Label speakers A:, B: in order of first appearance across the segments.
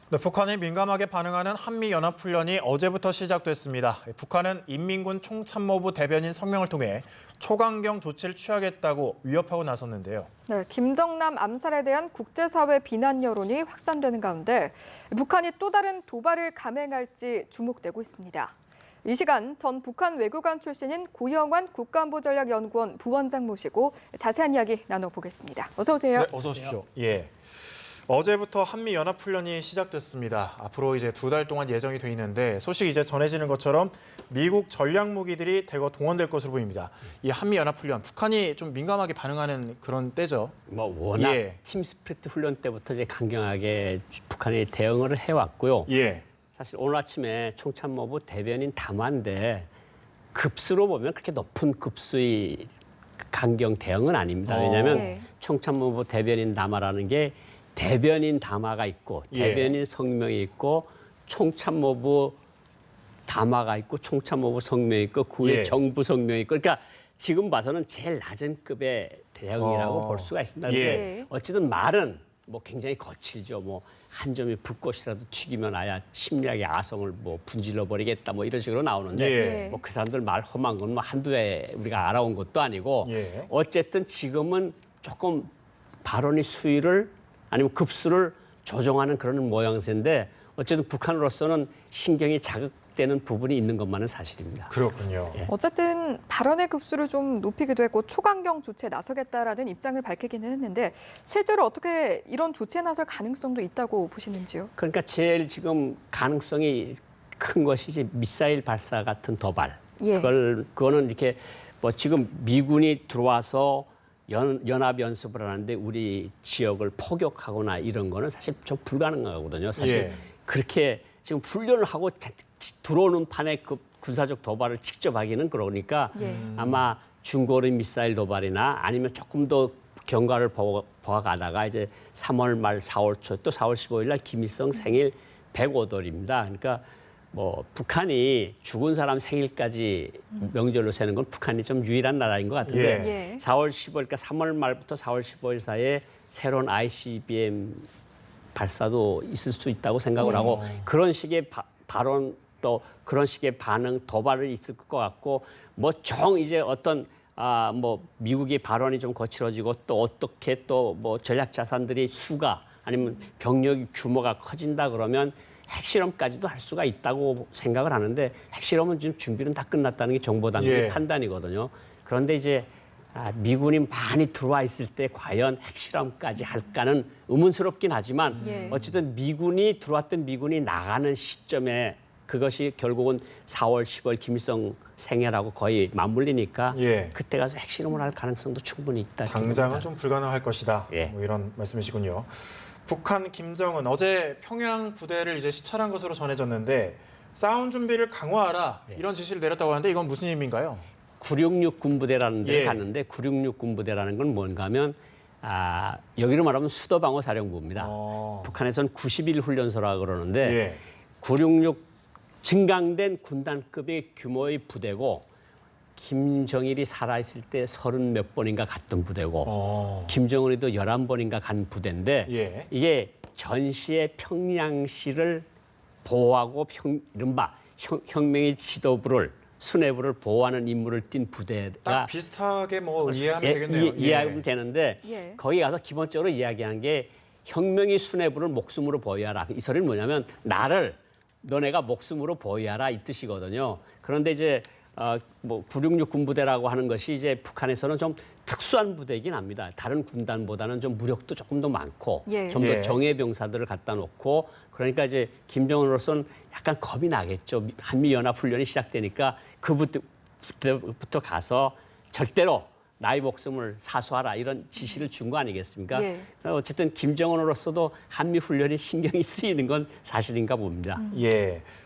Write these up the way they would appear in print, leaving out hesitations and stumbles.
A: 네, 북한이 민감하게 반응하는 한미연합훈련이 어제부터 시작됐습니다. 북한은 인민군 총참모부 대변인 성명을 통해 초강경 조치를 취하겠다고 위협하고 나섰는데요.
B: 네, 김정남 암살에 대한 국제사회 비난 여론이 확산되는 가운데 북한이 또 다른 도발을 감행할지 주목되고 있습니다. 이 시간 전 북한 외교관 출신인 고영환 국가안보전략연구원 부원장 모시고 자세한 이야기 나눠보겠습니다. 어서 오세요.
A: 네, 어서 오십시오. 예. 어제부터 한미연합훈련이 시작됐습니다. 앞으로 이제 2달 동안 예정이 돼 있는데 소식이 이제 전해지는 것처럼 미국 전략무기들이 대거 동원될 것으로 보입니다. 이 한미연합훈련, 북한이 좀 민감하게 반응하는 그런 때죠.
C: 워낙 팀 스피릿 훈련 때부터 이제 강경하게 북한이 대응을 해왔고요.
A: 예.
C: 사실 오늘 아침에 총참모부 대변인 담화인데 급수로 보면 그렇게 높은 급수의 강경 대응은 아닙니다. 왜냐하면 총참모부 대변인 담화라는 게 대변인 담화가 있고 대변인 성명이 있고 총참모부 담화가 있고 총참모부 성명이 있고 그 후에 정부 성명이 있고 그러니까 지금 봐서는 제일 낮은 급의 대응이라고 볼 수가 있습니다. 그런데 어쨌든 말은 뭐 굉장히 거칠죠. 뭐 한 점이 불꽃이라도 튀기면 아야 심리학의 아성을 뭐 분질러 버리겠다 뭐 이런 식으로 나오는데 뭐 그 사람들 말 험한 건 뭐 한두 해 우리가 알아온 것도 아니고 어쨌든 지금은 조금 발언의 수위를 아니면 급수를 조정하는 그런 모양새인데 어쨌든 북한으로서는 신경이 자극되는 부분이 있는 것만은 사실입니다.
A: 그렇군요.
B: 어쨌든 발언의 급수를 좀 높이기도 했고 초강경 조치에 나서겠다라는 입장을 밝히기는 했는데 실제로 어떻게 이런 조치에 나설 가능성도 있다고 보시는지요?
C: 그러니까 제일 지금 가능성이 큰 것이 이제 미사일 발사 같은 도발. 그거는 이렇게 뭐 지금 미군이 들어와서 연합 연습을 하는데 우리 지역을 포격하거나 이런 거는 사실 좀 불가능하거든요. 사실 그렇게 지금 훈련을 하고 들어오는 판에 그 군사적 도발을 직접 하기는 그러니까 아마 중거리 미사일 도발이나 아니면 조금 더 경과를 보아가다가 이제 3월 말 4월 초 또 4월 15일 날 김일성 생일 105돌입니다. 그러니까 뭐 북한이 죽은 사람 생일까지 명절로 세는 건 북한이 좀 유일한 나라인 것 같은데 4월 15일, 그러니까 3월 말부터 4월 15일 사이에 새로운 ICBM 발사도 있을 수 있다고 생각을 하고 그런 식의 발언 또 그런 식의 반응 도발이 있을 것 같고 뭐 이제 어떤 뭐 미국의 발언이 좀 거칠어지고 또 어떻게 또 뭐 전략 자산들이 수가 아니면 병력 규모가 커진다 그러면 핵실험까지도 할 수가 있다고 생각을 하는데 핵실험은 지금 준비는 다 끝났다는 게 정보당국의 판단이거든요. 그런데 이제 미군이 많이 들어와 있을 때 과연 핵실험까지 할까는 의문스럽긴 하지만 어쨌든 미군이 들어왔던 미군이 나가는 시점에 그것이 결국은 4월 10월 김일성 생애라고 거의 맞물리니까 그때 가서 핵실험을 할 가능성도 충분히 있다.
A: 당장은 좀 불가능할 것이다. 뭐 이런 말씀이시군요. 북한 김정은 어제 평양 부대를 이제 시찰한 것으로 전해졌는데 싸움 준비를 강화하라 이런 지시를 내렸다고 하는데 이건 무슨 의미인가요?
C: 966 군부대라는 데 갔는데 966 군부대라는 건 뭔가 하면 여기로 말하면 수도방어사령부입니다. 북한에서는 91 훈련소라고 그러는데 966 증강된 군단급의 규모의 부대고 김정일이 살아있을 때 30몇 번인가 갔던 부대고 김정은이도 11번인가 간 부대인데 이게 전시의 평양시를 보호하고 이른바 혁명의 지도부를 수뇌부를 보호하는 임무를 띈 부대가
A: 딱 비슷하게 뭐 이해하면 되겠네요.
C: 이해하면 되는데 거기 가서 기본적으로 이야기한 게 혁명의 수뇌부를 목숨으로 보유하라. 이 소리는 뭐냐면 너네가 목숨으로 보유하라 이 뜻이거든요. 그런데 이제 뭐 966 군부대라고 하는 것이 이제 북한에서는 좀 특수한 부대이긴 합니다. 다른 군단보다는 좀 무력도 조금 더 많고 좀 더 정예 병사들을 갖다 놓고 그러니까 이제 김정은으로서는 약간 겁이 나겠죠. 한미연합훈련이 시작되니까 그 부대부터 가서 절대로 나의 목숨을 사수하라 이런 지시를 준 거 아니겠습니까? 어쨌든 김정은으로서도 한미훈련이 신경이 쓰이는 건 사실인가 봅니다.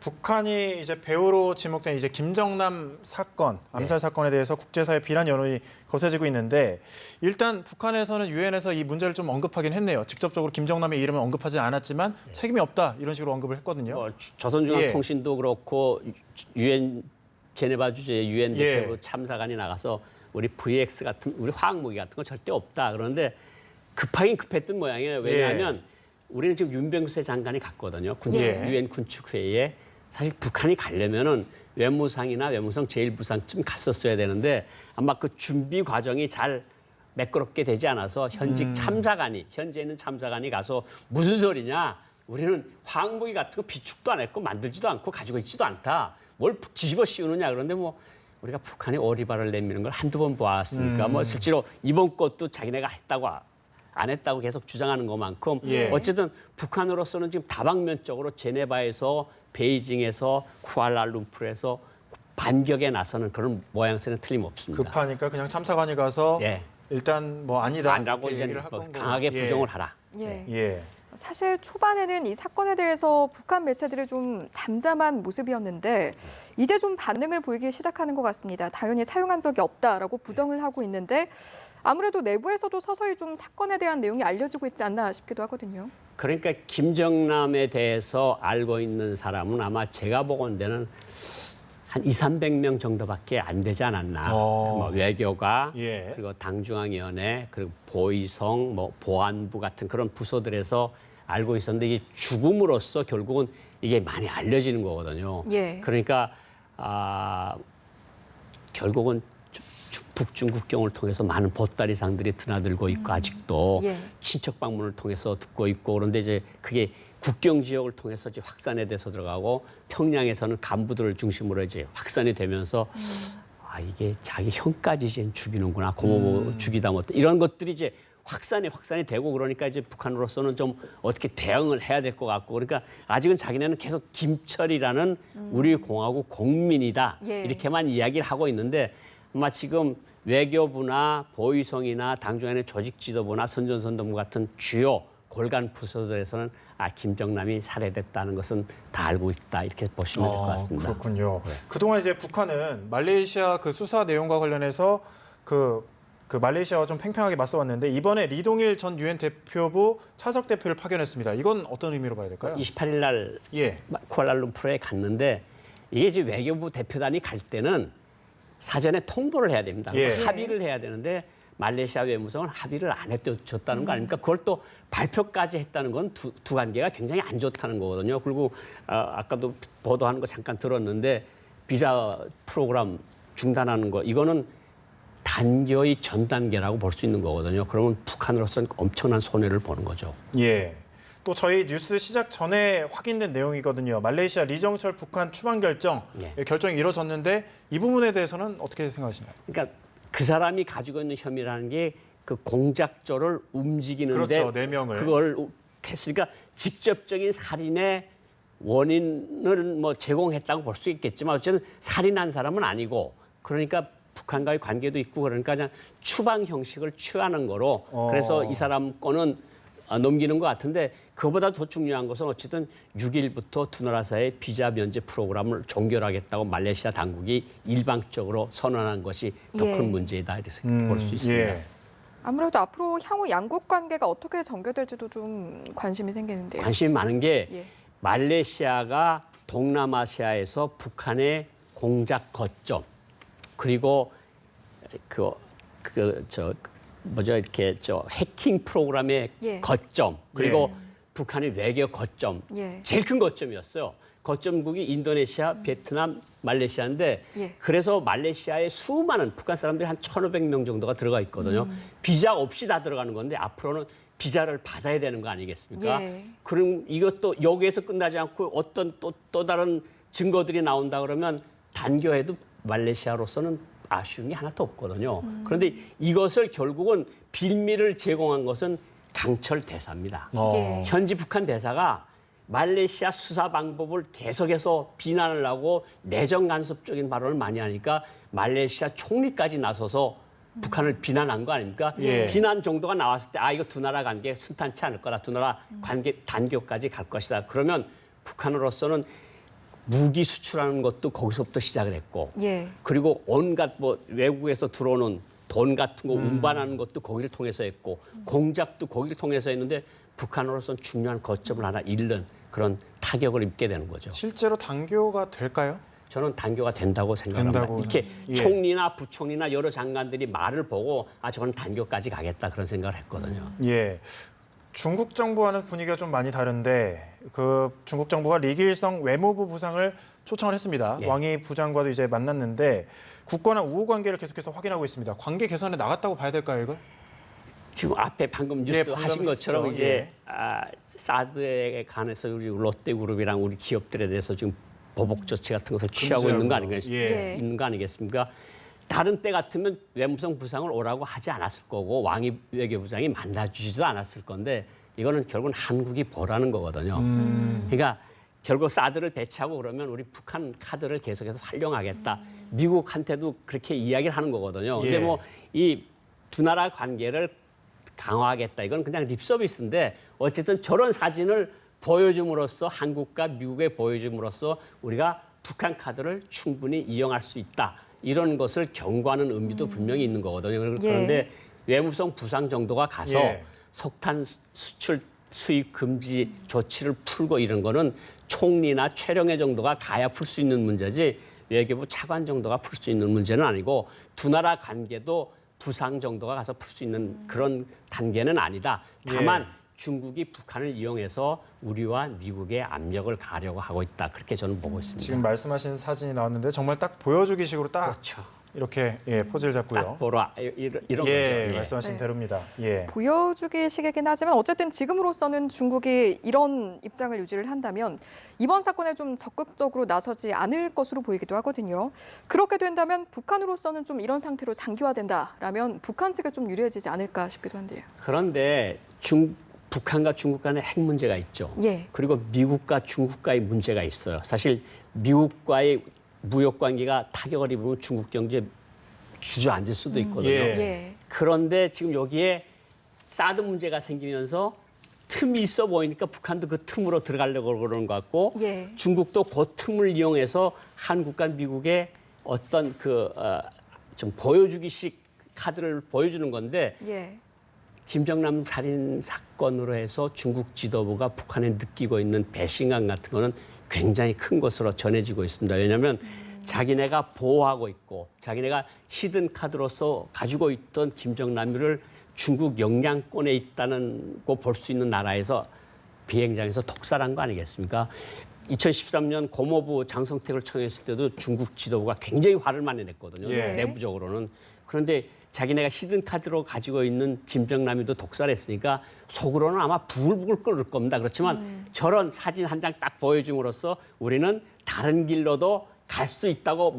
A: 북한이 이제 배후로 지목된 이제 김정남 사건, 암살 사건에 대해서 국제사회 비난 여론이 거세지고 있는데 일단 북한에서는 유엔에서 이 문제를 좀 언급하긴 했네요. 직접적으로 김정남의 이름은 언급하지 않았지만 책임이 없다 이런 식으로 언급을 했거든요.
C: 조선중앙통신도 그렇고 유엔 제네바 주재 유엔 대표 참사관이 나가서 우리 VX 같은 우리 화학무기 같은 거 절대 없다. 그런데 급하긴 급했던 모양이에요. 왜냐하면 우리는 지금 윤병세 장관이 갔거든요.
A: 예.
C: 유엔 군축회의에. 사실 북한이 가려면은 외무상이나 외무성 제1부상쯤 갔었어야 되는데 아마 그 준비 과정이 잘 매끄럽게 되지 않아서 현직 참사관이, 현재 있는 참사관이 가서 무슨 소리냐. 우리는 화학무기 같은 거 비축도 안 했고 만들지도 않고 가지고 있지도 않다. 뭘 뒤집어 씌우느냐. 그런데 뭐 우리가 북한이 오리발을 내미는 걸 한두 번 보았으니까 뭐 실제로 이번 것도 자기네가 했다고 안 했다고 계속 주장하는 것만큼
A: 예.
C: 어쨌든 북한으로서는 지금 다방면적으로 제네바에서 베이징에서 쿠알라룸푸르에서 반격에 나서는 그런 모양새는 틀림없습니다.
A: 급하니까 그냥 참사관이 가서
C: 예.
A: 일단 뭐 아니다
C: 아니라고
A: 이렇게
C: 이제
A: 얘기를 할
C: 뭐
A: 건가.
C: 강하게
A: 예.
C: 부정을 하라.
B: 예.
A: 예.
B: 사실 초반에는 이 사건에 대해서 북한 매체들이 좀 잠잠한 모습이었는데 이제 좀 반응을 보이기 시작하는 것 같습니다. 당연히 사용한 적이 없다라고 부정을 하고 있는데 아무래도 내부에서도 서서히 좀 사건에 대한 내용이 알려지고 있지 않나 싶기도 하거든요.
C: 그러니까 김정남에 대해서 알고 있는 사람은 아마 제가 보건대는 한 200~300명 정도밖에 안 되지 않았나. 뭐 외교가
A: 예.
C: 그리고 당중앙위원회 그리고 보위성 뭐 보안부 같은 그런 부서들에서 알고 있었는데 이게 죽음으로써 결국은 이게 많이 알려지는 거거든요.
B: 예.
C: 그러니까 결국은 북중 국경을 통해서 많은 보따리상들이 드나들고 있고 아직도
B: 예.
C: 친척 방문을 통해서 듣고 있고 그런데 이제 그게 국경 지역을 통해서 이제 확산이 돼서 들어가고 평양에서는 간부들을 중심으로 이제 확산이 되면서 이게 자기 형까지 이제 죽이는구나 고모 죽이다 뭐 이런 것들이 이제 확산이 되고 그러니까 이제 북한으로서는 좀 어떻게 대응을 해야 될 것 같고 그러니까 아직은 자기네는 계속 김철이라는 우리 공화국 공민이다
B: 예.
C: 이렇게만 이야기를 하고 있는데 아마 지금 외교부나 보위성이나 당중앙의 조직 지도부나 선전선동부 같은 주요 골간 부서들에서는 김정남이 살해됐다는 것은 다 알고 있다 이렇게 보시면 될 것 같습니다.
A: 그렇군요. 그동안 이제 북한은 말레이시아 그 수사 내용과 관련해서 그 말레이시아와 좀 팽팽하게 맞서왔는데 이번에 리동일 전 유엔 대표부 차석 대표를 파견했습니다. 이건 어떤 의미로 봐야 될까요?
C: 28일 날
A: 예.
C: 쿠알라룸푸르에 갔는데 이게 이제 외교부 대표단이 갈 때는 사전에 통보를 해야 됩니다.
A: 예.
C: 합의를 해야 되는데 말레이시아 외무성은 합의를 안 해줬다는 거 아닙니까? 그걸 또 발표까지 했다는 건 두 관계가 굉장히 안 좋다는 거거든요. 그리고 아까도 보도하는 거 잠깐 들었는데 비자 프로그램 중단하는 거 이거는 단계의 전 단계라고 볼 수 있는 거거든요. 그러면 북한으로서는 엄청난 손해를 보는 거죠.
A: 예. 또 저희 뉴스 시작 전에 확인된 내용이거든요. 말레이시아 리정철 북한 추방 결정
C: 예.
A: 결정이 이뤄졌는데 이 부분에 대해서는 어떻게 생각하시나요?
C: 그러니까 그 사람이 가지고 있는 혐의라는 게 그 공작조를 움직이는데
A: 그렇죠. 4명을.
C: 그걸 했으니까 직접적인 살인의 원인을 뭐 제공했다고 볼 수 있겠지만 어쨌든 살인한 사람은 아니고 그러니까 북한과의 관계도 있고 그러니까 그냥 추방 형식을 취하는 거로 그래서 이 사람 거는 넘기는 것 같은데 그보다 더 중요한 것은 어쨌든 6일부터 두 나라 사이의 비자 면제 프로그램을 종결하겠다고 말레이시아 당국이 일방적으로 선언한 것이 더 큰
B: 예.
C: 문제이다 이렇게 볼 수 있습니다.
A: 예.
B: 아무래도 앞으로 향후 양국 관계가 어떻게 전개될지도 좀 관심이 생기는데요.
C: 관심이 많은 게
B: 예.
C: 말레이시아가 동남아시아에서 북한의 공작 거점 그리고 이렇게 해킹 프로그램의
B: 예.
C: 거점 그리고 북한의 외교 거점
B: 예.
C: 제일 큰 거점이었어요. 거점국이 인도네시아, 베트남, 말레이시아인데
B: 예.
C: 그래서 말레이시아에 수많은 북한 사람들이 한 1,500명 정도가 들어가 있거든요. 비자 없이 다 들어가는 건데 앞으로는 비자를 받아야 되는 거 아니겠습니까?
B: 예.
C: 그럼 이것도 여기에서 끝나지 않고 어떤 또 다른 증거들이 나온다 그러면 단교해도 말레이시아로서는 아쉬운 게 하나도 없거든요. 그런데 이것을 결국은 빌미를 제공한 것은 강철 대사입니다.
B: 예.
C: 현지 북한 대사가 말레이시아 수사 방법을 계속해서 비난을 하고 내정 간섭적인 발언을 많이 하니까 말레이시아 총리까지 나서서 북한을 비난한 거 아닙니까?
A: 예.
C: 비난 정도가 나왔을 때 이거 두 나라 관계 순탄치 않을 거다. 두 나라 관계 단교까지 갈 것이다. 그러면 북한으로서는 무기 수출하는 것도 거기서부터 시작을 했고
B: 예.
C: 그리고 온갖 뭐 외국에서 들어오는 돈 같은 거 운반하는 것도 거기를 통해서 했고 공작도 거기를 통해서 했는데 북한으로서는 중요한 거점을 하나 잃는 그런 타격을 입게 되는 거죠.
A: 실제로 단교가 될까요?
C: 저는 단교가 된다고 생각합니다.
A: 된다고.
C: 이렇게
A: 예.
C: 총리나 부총리나 여러 장관들이 말을 보고 저는 단교까지 가겠다 그런 생각을 했거든요.
A: 예. 중국 정부와는 분위기가 좀 많이 다른데 그 중국 정부가 리길성 외무부 부상을 초청을 했습니다.
C: 예.
A: 왕이 부장과도 이제 만났는데 굳건한 우호 관계를 계속해서 확인하고 있습니다. 관계 개선에 나갔다고 봐야 될까요, 이걸?
C: 지금 앞에 방금 뉴스
A: 방금
C: 하신 것처럼
A: 했죠.
C: 이제 사드에 관해서 우리 롯데그룹이랑 우리 기업들에 대해서 지금 보복 조치 같은 것을 취하고 있는 거 아니겠습니까?
A: 예.
C: 있는 거 아니겠습니까? 다른 때 같으면 외무성 부상을 오라고 하지 않았을 거고 왕이 외교부장이 만나주지도 않았을 건데 이거는 결국은 한국이 보라는 거거든요. 그러니까 결국 사드를 배치하고 그러면 우리 북한 카드를 계속해서 활용하겠다. 미국한테도 그렇게 이야기를 하는 거거든요. 근데
A: 예.
C: 뭐 이 두 나라 관계를 강화하겠다. 이건 그냥 립서비스인데 어쨌든 저런 사진을 보여줌으로써 한국과 미국에 보여줌으로써 우리가 북한 카드를 충분히 이용할 수 있다. 이런 것을 경고하는 의미도 분명히 있는 거거든요. 그런데 외무성 부상 정도가 가서
A: 예.
C: 석탄 수출 수입 금지 조치를 풀고 이런 거는 총리나 최령해 정도가 가야 풀 수 있는 문제지 외교부 차관 정도가 풀 수 있는 문제는 아니고 두 나라 관계도 부상 정도가 가서 풀 수 있는 그런 단계는 아니다. 다만
A: 예.
C: 중국이 북한을 이용해서 우리와 미국에 압력을 가하려고 하고 있다. 그렇게 저는 보고 있습니다.
A: 지금 말씀하신 사진이 나왔는데 정말 딱 보여주기식으로 딱
C: 그렇죠.
A: 이렇게 포즈를 잡고요.
C: 딱 보라 이런 거죠.
A: 예,
C: 예.
A: 말씀하신
B: 네.
A: 대로입니다. 예.
B: 보여주기 식이긴 하지만 어쨌든 지금으로서는 중국이 이런 입장을 유지를 한다면 이번 사건에 좀 적극적으로 나서지 않을 것으로 보이기도 하거든요. 그렇게 된다면 북한으로서는 좀 이런 상태로 장기화된다라면 북한 측에 좀 유리해지지 않을까 싶기도 한데요.
C: 그런데 북한과 중국 간에 핵 문제가 있죠.
B: 예.
C: 그리고 미국과 중국과의 문제가 있어요. 사실 미국과의 무역 관계가 타격을 입으면 중국 경제 주저앉을 수도 있거든요.
A: 예.
B: 예.
C: 그런데 지금 여기에 사드 문제가 생기면서 틈이 있어 보이니까 북한도 그 틈으로 들어가려고 그러는 것 같고
B: 예.
C: 중국도 그 틈을 이용해서 한국과 미국의 어떤 좀 보여주기식 카드를 보여주는 건데
B: 예.
C: 김정남 살인 사건으로 해서 중국 지도부가 북한에 느끼고 있는 배신감 같은 거는 굉장히 큰 것으로 전해지고 있습니다. 왜냐하면 자기네가 보호하고 있고 자기네가 히든 카드로서 가지고 있던 김정남이를 중국 영향권에 있다는 거 볼 수 있는 나라에서 비행장에서 독살한 거 아니겠습니까? 2013년 고모부 장성택을 청했을 때도 중국 지도부가 굉장히 화를 많이 냈거든요.
A: 예.
C: 내부적으로는. 그런데 자기네가 히든 카드로 가지고 있는 김정남이도 독살했으니까 속으로는 아마 부글부글 끓을 겁니다. 그렇지만 저런 사진 한 장 딱 보여줌으로써 우리는 다른 길로도 갈 수 있다고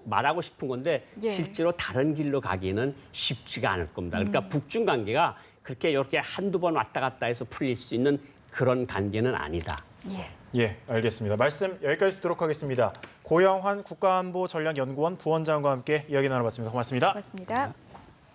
C: 말하고 싶은 건데
B: 예.
C: 실제로 다른 길로 가기는 쉽지가 않을 겁니다. 그러니까 북중 관계가 그렇게 이렇게 한두 번 왔다 갔다 해서 풀릴 수 있는 그런 관계는 아니다.
B: 예.
A: 예, 알겠습니다. 말씀 여기까지 듣도록 하겠습니다. 고영환 국가안보전략연구원 부원장과 함께 이야기 나눠봤습니다. 고맙습니다.
B: 고맙습니다.